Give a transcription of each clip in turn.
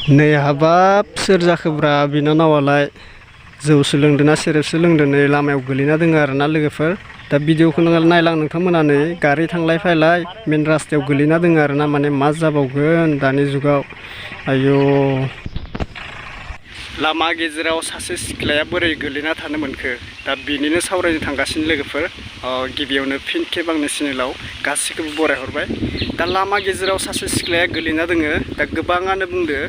नै हाबाब सोर जाखोब्रा बिनानावालाय जौ सोलोंदोंना सेरेब सोलोंदों नै लामायाव गोलैना दङ आरोना लोगोफोर। दा भिडिअखौ नायलां नोंथांमोना नै गारि थांलाय फैलाय मेन रास्तायाव गोलैना दङ आरोना माने मा जाबावगोन दानि जुगाव आयौ। लामा गेजेराव सासे सिख्लाया बोरै गोलैना थानो मोनखो दा बेनिनो सावरायनो थांगासिनो लोगोफोर। गिबियावनो फिन खेब आंनि चेनेलाव गासैखौबो बरायहरबाय। दा लामा गेजेराव सासे सिख्लाया गोलैना दोङो। दा गोबाङानो बुंदो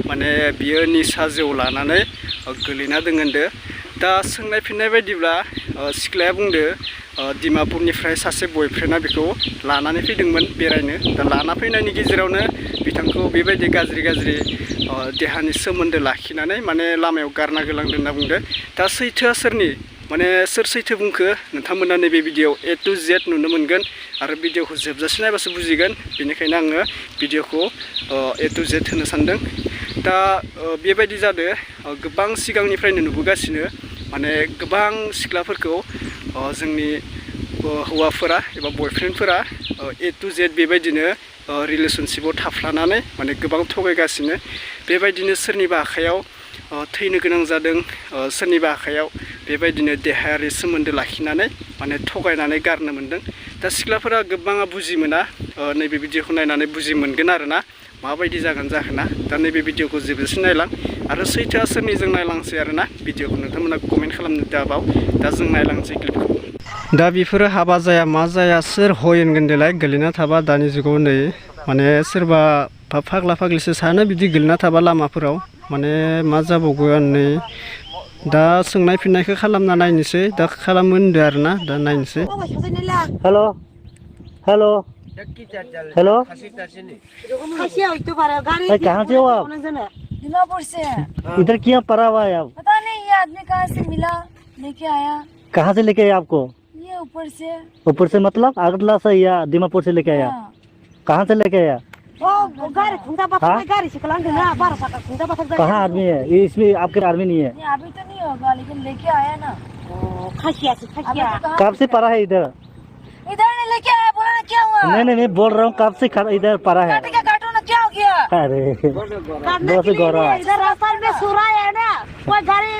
माने बियो निसा जौ लानानै गोलैना दोङो होनदो। दा सोंनाय फिननाय बायदिब्ला सिख्लाया बुंदो डिमापुरनिफ्राय सासे बयफ्रेन्डआ बेखौ लानानै फैदोंमोन बेरायनो। दा लाना फैनायनि गेजेरावनो बिथांखौ बेबायदि गाज्रि देहानि सोमोन्दो लाखिनानै माने लामायाव गारना गोलांदों होनना बुंदो। दा सैथोआ सोरनि माने सोर सैथो बुंखो नोंथांमोना नैबे भिडिअ A to Z नुनो मोनगोन आरो भिडिअखौ जोबजासिम नायबासो बुजिगोन। बेनिखायनो आङो भिडिअखौ A to Z होनो सानदों। दा बेबायदि जादो गोबां सिगांनिफ्रायनो नुबोगासिनो माने गोबां सिख्लाफोरखौ जोंनि हौवाफोरा एबा बयफ्रेन्डफोरा A to Z बेबायदिनो रिलेसनशिपाव थाफ्लानानै माने गोबां थगायगासिनो। बेबायदिनो सोरनिबा आखायाव थैनो गोनां जादों, सोरनिबा आखायाव बेबायदिनो देहायारि सोमोन्दो लाखिनानै माने थगायनानै गारनो मोन्दों। दा सिख्लाफोरा गोबाङा बुजि मोना, नैबे भिडिअखौ नायनानै बुजि मोनगोन आरोना माबायदि जागोन जाहोना। दा नैबे भिडिअखौ जोबजासिम नायलां आरो सैथोआ सोरनिजों नायलांसै आरोना भिडिअखौ नोंथांमोना कमेन्ट खालामनो दाबाव। दा जों नायलांसै क्लिपखौ। दा बेफोरो हाबा जाया मा जाया सोर हय होनगोन देलाय गोलैना थाबा दानि जुगाव नै माने सोरबा फाग्ला फाग्लिसो सानो बिदि गोलैना थाबा लामाफोराव माने मा जाबावगोन नै। दा सोंनाय फिननायखौ खालामना नायनोसै, दा खालामो होनदो आरोना दा नायनोसै। हेलो हेलो हेलो कहाँ से हो आप? दिमापुर से है। इधर क्यों पड़ा हुआ है आप? पता नहीं ये आदमी कहाँ से मिला लेके आया। कहाँ से लेके आया आपको? ये ऊपर से। ऊपर से मतलब अगला से या दीमापुर से लेके आया? हाँ। कहाँ से लेके आया? हाँ? कहाँ आदमी है? ये इसमें आपके आदमी नहीं है? नहीं अभी तो नहीं होगा लेकिन लेके आया ना। कब से पड़ा है इधर? इधर नहीं लेके आया, बोला ना क्या हुआ? नहीं मैं बोल रहा हूँ कब से इधर पड़ा है? काटो ना, क्या हो गया? अरे बहुत गौरव। इधर रास्ता में सुरा है ना, कोई गाड़ी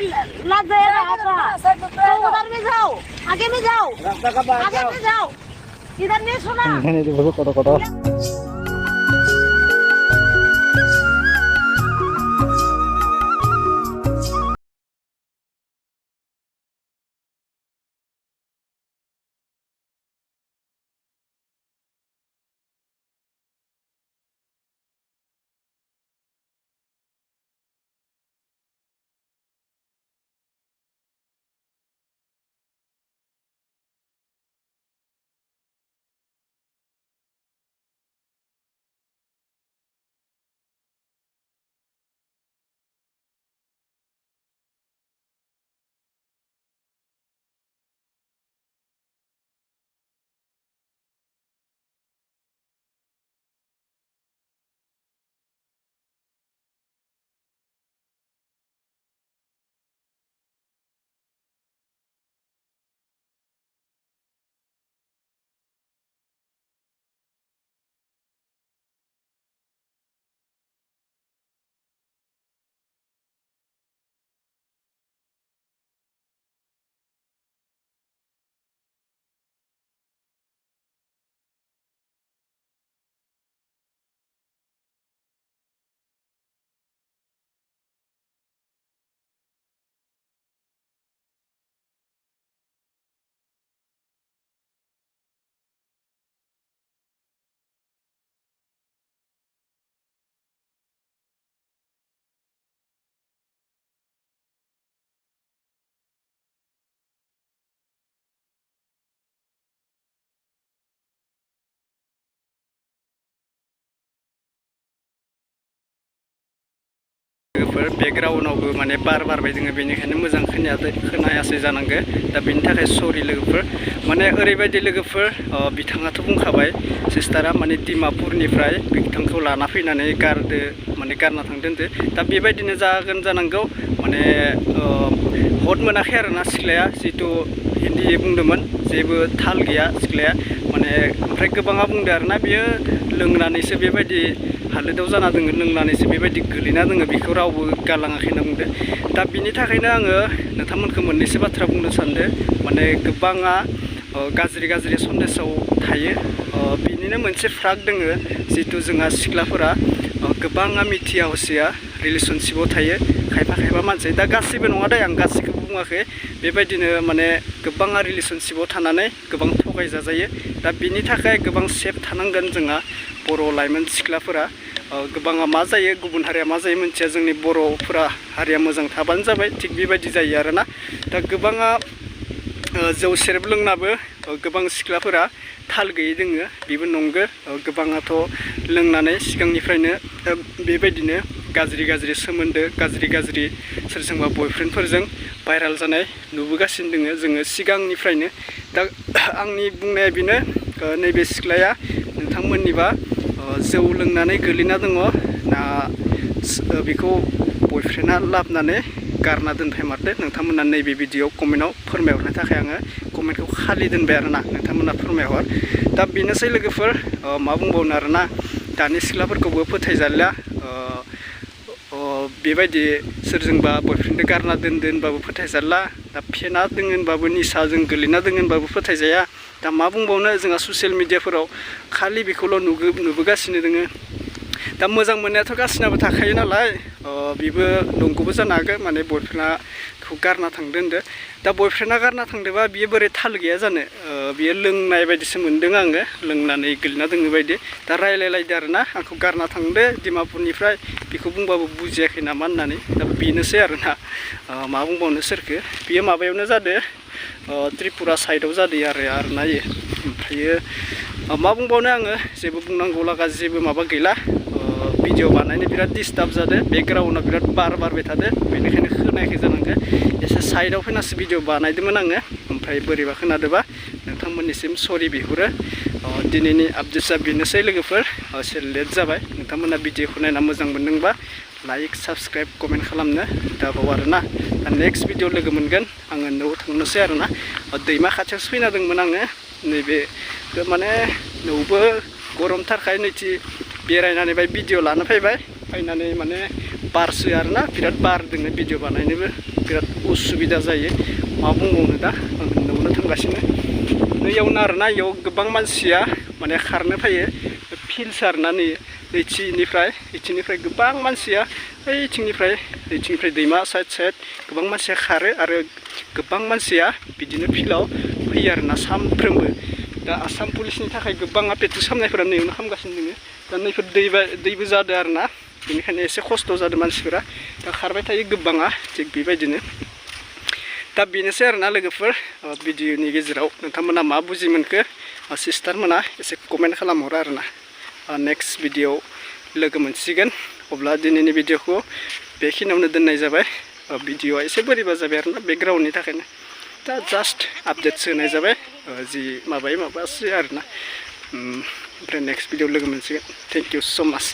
लग जाएगा आपका। तो उधर में जाओ, आगे में जाओ, आगे में जाओ, इधर नहीं सुना। नहीं कटो बेकग्राउन्डआवबो माने बार बारबाय दोङो बेनिखायनो मोजां खोनायासै जानांगो। दा बेनि थाखाय सरि लोगोफोर। माने ओरैबायदि लोगोफोर बिथाङाथ' बुंखाबाय सिस्टारा माने डिमापुरनिफ्राय बिथांखौ लाना फैनानै गारदो माने गारना थांदो होनदो। दा बेबायदिनो जागोन जानांगौ माने हद मोनाखै आरोना सिख्लाया जिथु हिन्दी बुंदोंमोन जेबो थाल गैया सिख्लाया माने। ओमफ्राय गोबाङा बुंदो आरोना बियो लोंनानैसो बेबायदि हालोदाव जाना दोङो लोंनानैसो बेबायदि गोलैना दोङो बेखौ रावबो गालाङाखै होनना बुंदो दा बिनि थाखायनो आङो नोंथांमोनखौ मोननैसो बाथ्रा बुंनो सानदों माने गोबाङा गाज्रि सन्देसाव थायो बिनिनो मोनसे फाराग दोङो जितु जोंहा सिख्लाफोरा गोबाङा मिथिया हसिया रिलेसनशिपाव थायो खायफा मानसि दा गासैबो नङा दे आं गासैखौबो बुङाखै बेबायदिनो माने गोबाङा रिलेसनशिपाव थानानै गोबां थगाय जाजायो दा बिनि थाखाय गोबां सेफ थानांगोन जोंहा बर' लाइमोन सिख्लाफोरा गोबाङा मा जायो गुबुन हारिया मा जायो मिथिया जोंनि बर'फोरा हारिया मोजां थाबानो जाबाय थिग बेबायदि जायो आरोना दा गोबाङा जौ सेरेब लोंनाबो गोबां सिख्लाफोरा थाल गैयै दोङो बेबो नंगौ गोबाङाथ' लोंनानै सिगांनिफ्रायनो बेबायदिनो गाज्रि सोमोन्दो गाज्रि सोरजोंबा बयफ्रेन्डफोरजों भाइराल जानाय नुबोगासिनो दोङो जोङो सिगांनिफ्रायनो दा आंनि बुंनाया बेनो नैबे सिख्लाया नोंथांमोननिबा जौ लोंनानै गोलैना दङ ना बेखौ बयफ्रेन्डआ लाबोनानै गारना दोनफैमारदो नोंथांमोना नैबे भिडिअ कमेन्टआव फोरमायहरनो थाखाय आङो कमेन्टखौ खालि दोनबाय आरोना नोंथांमोना फोरमायहर दा बेनोसै लोगोफोर मा बुंबावनो आरोना दानि सिख्लाफोरखौबो फोथायजालिया बेबायदि सोरजोंबा बयफ्रेन्डजों गारना दोनदो होनबाबो फोथायजाला दा फेना दोङो होनबाबो निसाजों गोलैना दोङो होनबाबो फोथायजाया दा मा बुंबावनो जोंहा ससियेल मिडियाफोराव खालि बेखौल' नुबोगासिनो दोङो दा मोजां मोननायाथ' गासिनाबो थाखायो नालाय बेबो नंगौबो जानो हागौ माने बयफ्रेन्डखौ गारना थांदो होनदो दा बयफ्रेन्डआ गारना थांदोबा बियो बोरै थाल गैया जानो बियो लोंनाय बायदिसो मोनदों आङो लोंनानै गोलैना दोङो बायदि दा रायलायलायदो आरोना आंखौ गारना थांदो डिमापुरनिफ्राय बेखौ बुंबाबो बुजियाखै नामा होननानै दा बेनोसै आरोना मा बुंबावनो सोरखो बियो माबायावनो जादों त्रिपुरा साइडआव जादों आरोना इयो ओमफ्रायो मा बुंबावनो आङो जेबो बुंनांगौ लागा जेबो माबा गैला भिडिअ बानायनो बिराद डिस्टार्ब जादों बेकग्राउन्डआव बिराद बार बारबाय थादों बेनिखायनो खोनायाखै जानांगौ एसे साइडआव फैनासो भिडिअ बानायदोंमोन आङो ओमफ्राय बोरैबा खोनादोंबा नोंथांमोननिसिम सरि बिहरो दिनैनि आपडेटआ बेनोसै लोगोफोर एसे लेट जाबाय नोंथांमोना भिडिअखौ नायना मोजां मोनदोंबा लाइक साबस्क्राइब कमेन्ट खालामनो दाबाव आरोना दा नेक्स्ट भिडिअ लोगो मोनगोन आङो न'आव थांनोसै आरोना दैमा खाथियावसो फैना दंमोन आङो नैबे माने न'आवबो गरमथारखाय नैथि बेरायनानै बाय भिडिअ लानो फैनानै माने बारसो आरोना बिराद बार दोङो भिडिअ बानायनोबो बिराद उसुबिदा जायो मा बुंबावनो दा आं न'आवनो थांगासिनो नैयावनो आरोना इयाव गोबां मानसिया माने खारनो फैयो फिल्डसो आरोना इथिंनिफ्राय गोबां मानसिया ओइथिंनिफ्राय दैमा साइड गोबां मानसिया खारो आरो गोबां मानसिया बिदिनो फिल्डआव फैयो आरोना सानफ्रोमबो दा आसाम पुलिसनि थाखाय गोबाङा पेट्रल सामनायफोरा नैयावनो खालामगासिनो दङ दा नैफोर दैबो जादों आरोना बेनिखायनो एसे खस्थ' जादों मानसिफोरा दा खारबाय थायो गोबाङा थिग बेबायदिनो दा बेनोसै आरोना लोगोफोर भिडिअनि गेजेराव नोंथांमोना मा बुजि मोनखो सिस्टारमोना एसे कमेन्ट खालामहरो आरोना नेक्स्ट भिडिअ लोगो मोनसिगोन अब्ला दिनैनि भिडिअखौ बेखिनियावनो दोननाय जाबाय भिडिअआ एसे बोरैबा जाबाय आरोना बेकग्राउन्डनि थाखायनो दा जास्ट आपडेटसो होनाय जाबाय जि माबासो आरोना ओमफ्राय नेक्स्ट भिडिअ लोगो मोनसिगोन थेंक इउ स' माच